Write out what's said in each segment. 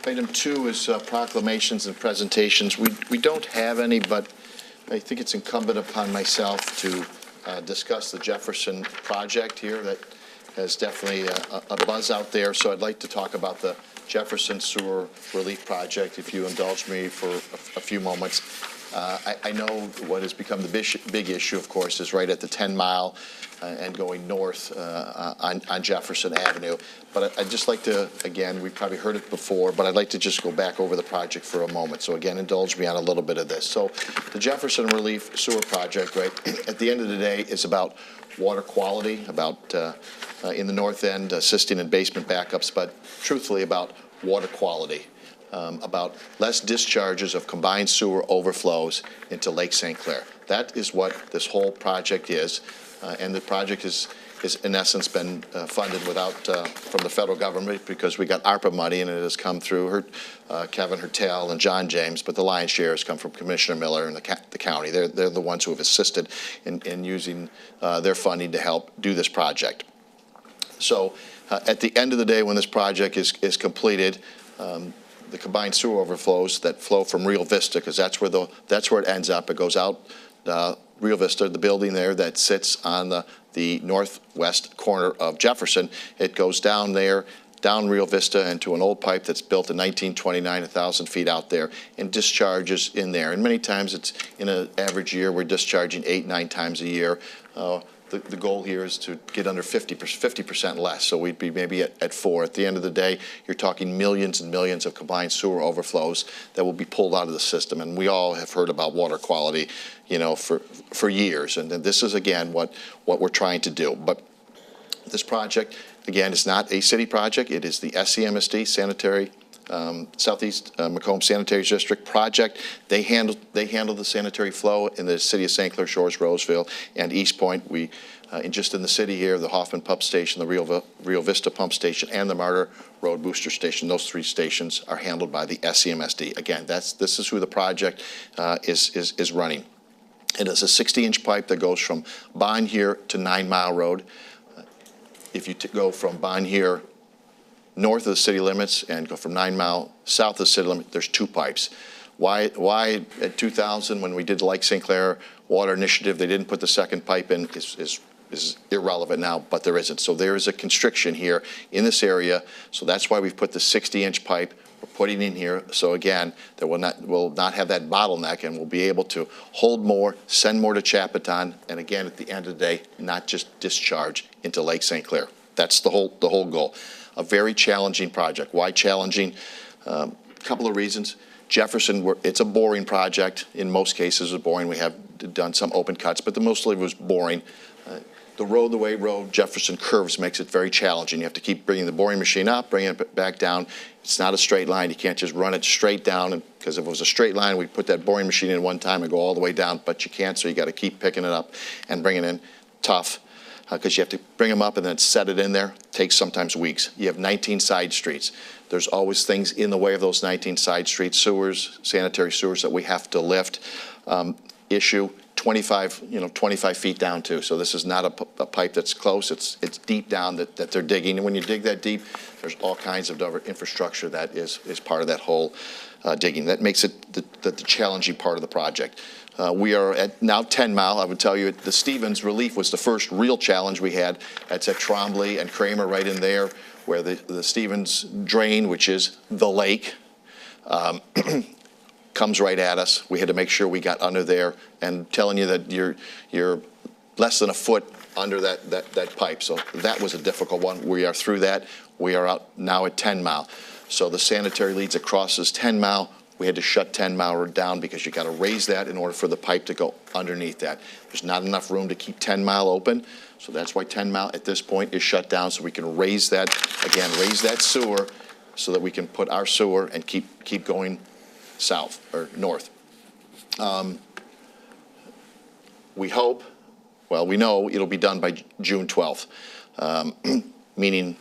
Item 2 is proclamations and presentations. We don't have any, but I think it's incumbent upon myself to discuss the Jefferson project here that has definitely a buzz out there. So I'd like to talk about the Jefferson Sewer Relief Project, if you indulge me for a few moments. I know what has become the big issue, of course, is right at the 10 Mile and going north on Jefferson Avenue. But I'd just like to, again, we've probably heard it before, but I'd like to just go back over the project for a moment. So again, indulge me on a little bit of this. So the Jefferson Relief Sewer Project, right, at the end of the day, is about water quality, about in the north end, assisting in basement backups, but truthfully about water quality. About less discharges of combined sewer overflows into Lake St. Clair. That is what this whole project is, and the project is in essence been funded without from the federal government because we got ARPA money and it has come through Kevin Hertel and John James, but the lion's share has come from Commissioner Miller and the county. They're the ones who have assisted in using their funding to help do this project. So at the end of the day, when this project is completed, the combined sewer overflows that flow from Rio Vista, because that's where it ends up. It goes out Rio Vista, the building there that sits on the northwest corner of Jefferson. It goes down there, down Rio Vista into an old pipe that's built in 1929, 1,000 feet out there, and discharges in there. And many times it's in an average year, we're discharging 8-9 times a year. The goal here is to get under 50% less, so we'd be maybe at 4. At the end of the day, you're talking millions and millions of combined sewer overflows that will be pulled out of the system, and we all have heard about water quality, you know, for years, and this is, again, what we're trying to do. But this project, again, is not a city project. It is the SCMSD, Sanitary Southeast Macomb Sanitary District project. They handle the sanitary flow in the city of St. Clair Shores, Roseville, and East Point. We, just in the city here, the Hoffman Pump Station, the Rio Vista Pump Station, and the Martyr Road Booster Station. Those 3 stations are handled by the SCMSD. Again, this is who the project is running. It is a 60-inch pipe that goes from Bon here to 9 Mile Road. If you go from Bon here north of the city limits and go from 9 Mile south of the city limit, there's 2 pipes. Why at 2000, when we did the Lake St. Clair Water Initiative, they didn't put the second pipe in is irrelevant now, but there isn't. So there is a constriction here in this area. So that's why we've put the 60-inch pipe we're putting in here. So again, that will not have that bottleneck, and we'll be able to hold more, send more to Chapaton, and again, at the end of the day, not just discharge into Lake St. Clair. That's the whole goal. A very challenging project. Why challenging? A couple of reasons. Jefferson, it's a boring project. In most cases, it's boring. We have done some open cuts, but mostly it was boring. The way Jefferson curves makes it very challenging. You have to keep bringing the boring machine up, bringing it back down. It's not a straight line. You can't just run it straight down, because if it was a straight line, we'd put that boring machine in one time and go all the way down, but you can't, so you got to keep picking it up and bringing it in. Tough. Because you have to bring them up and then set it in there. It takes sometimes weeks. You have 19 side streets. There's always things in the way of those 19 side streets, sewers, sanitary sewers that we have to lift. Issue 25 feet down too. So this is not a pipe that's close. It's deep down that they're digging. And when you dig that deep, there's all kinds of infrastructure that is part of that whole digging. That makes it the challenging part of the project. We are at now 10 Mile. I would tell you the Stevens Relief was the first real challenge we had. That's at Trombley and Kramer right in there where the Stevens drain, which is the lake, comes right at us. We had to make sure we got under there, and telling you that you're less than a foot under that pipe. So that was a difficult one. We are through that. We are out now at 10 Mile. So the sanitary leads that crosses 10 Mile, we had to shut 10 Mile down because you got to raise that in order for the pipe to go underneath that. There's not enough room to keep 10 Mile open, so that's why 10 Mile at this point is shut down, so we can raise that sewer so that we can put our sewer and keep going south or north. We hope, well, we know it'll be done by June 12th, meaning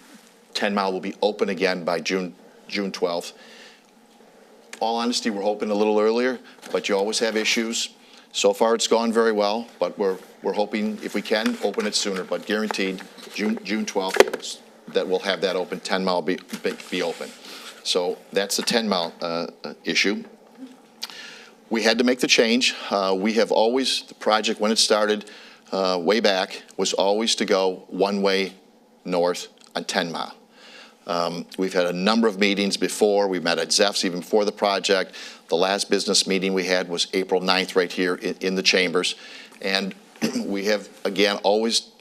10 Mile will be open again by June 12th. All honesty, we're hoping a little earlier, but you always have issues. So far, it's gone very well, but we're hoping, if we can, open it sooner. But guaranteed, June 12th, that we'll have that open. 10 Mile be open. So that's the 10-mile issue. We had to make the change. We have always, the project, when it started way back, was always to go one way north on 10 Mile. We've had a number of meetings before. We met at Zeff's even before the project. The last business meeting we had was April 9th right here in the chambers. And we have, again, always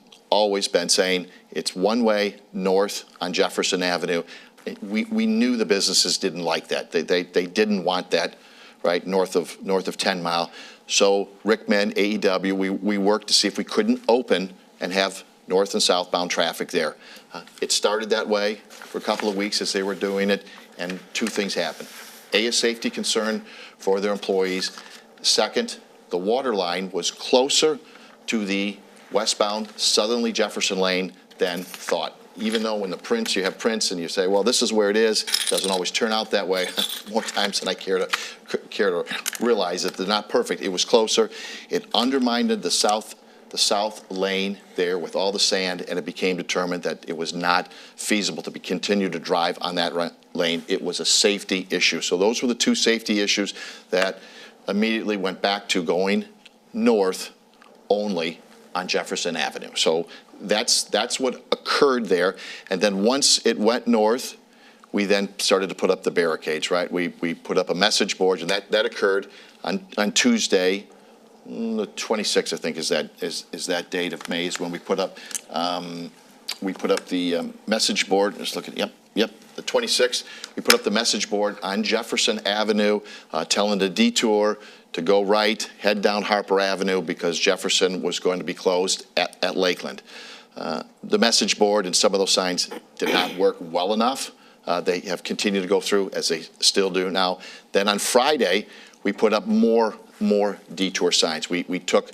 been saying it's one way north on Jefferson Avenue. We knew the businesses didn't like that. They didn't want that right north of 10 Mile. So Rickman, AEW, we worked to see if we couldn't open and have north and southbound traffic there. It started that way for a couple of weeks as they were doing it, and two things happened. A safety concern for their employees. Second, the water line was closer to the westbound southerly Jefferson lane than thought. Even though when you have prints and you say, well, this is where it is, it doesn't always turn out that way. More times than I care to realize that they're not perfect. It was closer. It undermined the south lane there with all the sand, and it became determined that it was not feasible to continue to drive on that lane. It was a safety issue. So those were the two safety issues that immediately went back to going north only on Jefferson Avenue. So that's what occurred there. And then once it went north, we then started to put up the barricades, right? We put up a message board, and that occurred on Tuesday, the 26th, I think, is that date of May, is when we put up the message board. Just look at, yep, the 26th. We put up the message board on Jefferson Avenue, telling the detour to go right, head down Harper Avenue, because Jefferson was going to be closed at Lakeland. The message board and some of those signs did not work well enough. They have continued to go through, as they still do now. Then on Friday, we put up more detour signs. We took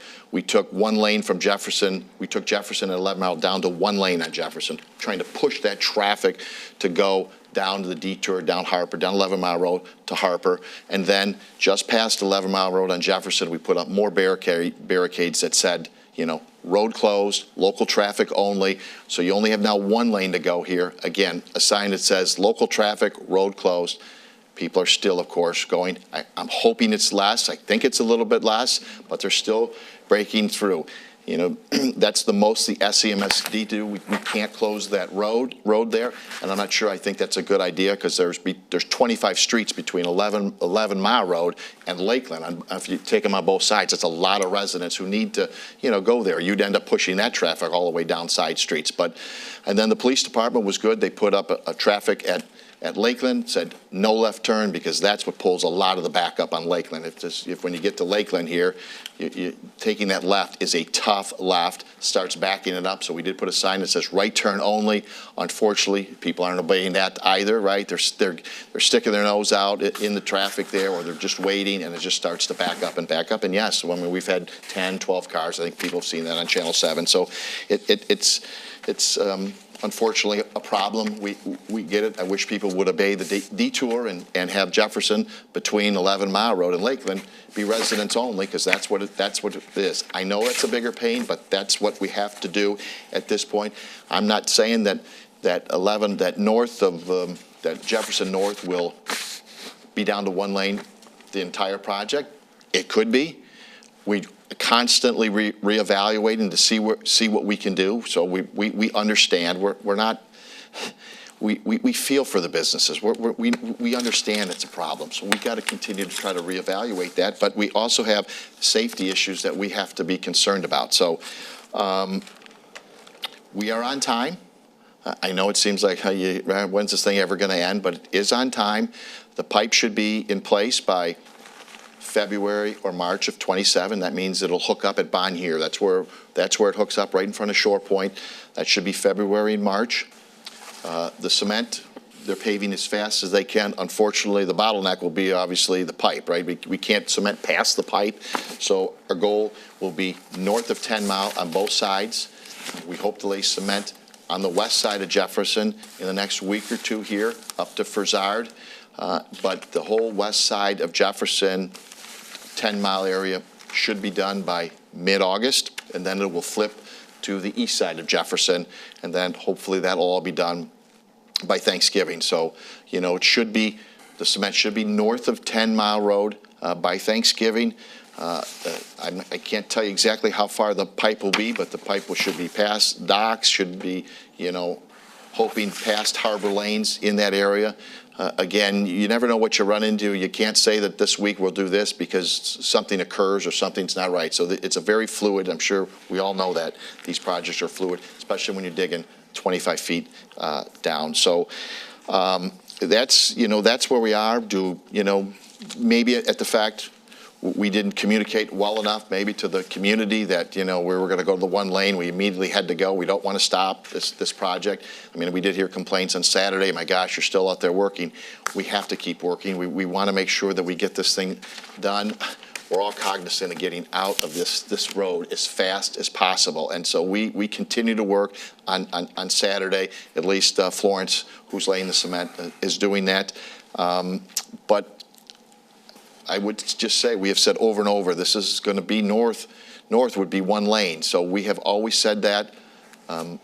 one lane from Jefferson. We took Jefferson at 11 Mile down to one lane on Jefferson, trying to push that traffic to go down to the detour, down Harper, down 11 Mile Road to Harper. And then just past 11 Mile Road on Jefferson, we put up more barricades that said, road closed, local traffic only. So you only have now one lane to go here. Again, a sign that says local traffic, road closed. People are still, of course, going. I'm hoping it's less. I think it's a little bit less, but they're still breaking through. That's the most the SEMSD do. We can't close that road there, and I'm not sure I think that's a good idea, because there's 25 streets between 11 Mile Road and Lakeland. If you take them on both sides, it's a lot of residents who need to, go there. You'd end up pushing that traffic all the way down side streets. And then the police department was good. They put up a traffic at Lakeland, said no left turn, because that's what pulls a lot of the backup on Lakeland. If when you get to Lakeland here, taking that left is a tough left, starts backing it up. So we did put a sign that says right turn only. Unfortunately, people aren't obeying that either, right? They're sticking their nose out in the traffic there, or they're just waiting, and it just starts to back up and back up. And yes, we've had 10, 12 cars. I think people have seen that on Channel 7. So it's unfortunately a problem. We get it. I wish people would obey the detour and have Jefferson between 11 Mile Road and Lakeland be residents only, because that's what it is. I know it's a bigger pain, but that's what we have to do at this point. I'm not saying that Jefferson North will be down to one lane the entire project. It could be. We constantly reevaluating to see what we can do. So we understand. We're not. We feel for the businesses. We understand it's a problem. So we got to continue to try to reevaluate that. But we also have safety issues that we have to be concerned about. So we are on time. I know it seems like when's this thing ever going to end? But it is on time. The pipe should be in place by February or March of 27. That means it'll hook up at Bon here. That's where it hooks up, right in front of Shore Point. That should be February and March. The cement, they're paving as fast as they can. Unfortunately, the bottleneck will be obviously the pipe, right? We can't cement past the pipe. So our goal will be north of 10 Mile on both sides. We hope to lay cement on the west side of Jefferson in the next week or two here up to Frizard. But the whole west side of Jefferson, 10 Mile area, should be done by mid-August, and then it will flip to the east side of Jefferson, and then hopefully that'll all be done by Thanksgiving. So, you know, the cement should be north of 10 Mile Road by Thanksgiving. I can't tell you exactly how far the pipe will be, but the pipe should be past docks, should be, you know, hoping past harbor lanes in that area. Again, you never know what you run into. You can't say that this week we'll do this because something occurs or something's not right. So it's a very fluid, I'm sure we all know that these projects are fluid, especially when you're digging 25 feet down. So that's where we are. Maybe at the fact we didn't communicate well enough maybe to the community that, we were going to go to the one lane. We immediately had to go. We don't want to stop this project. I mean, we did hear complaints on Saturday. My gosh, you're still out there working. We have to keep working. We want to make sure that we get this thing done. We're all cognizant of getting out of this road as fast as possible. And so we continue to work on Saturday. At least Florence, who's laying the cement, is doing that. But I would just say, we have said over and over, this is going to be north would be one lane. So we have always said that.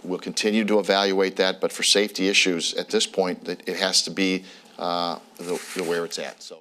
We'll continue to evaluate that. But for safety issues at this point, it has to be where it's at. So.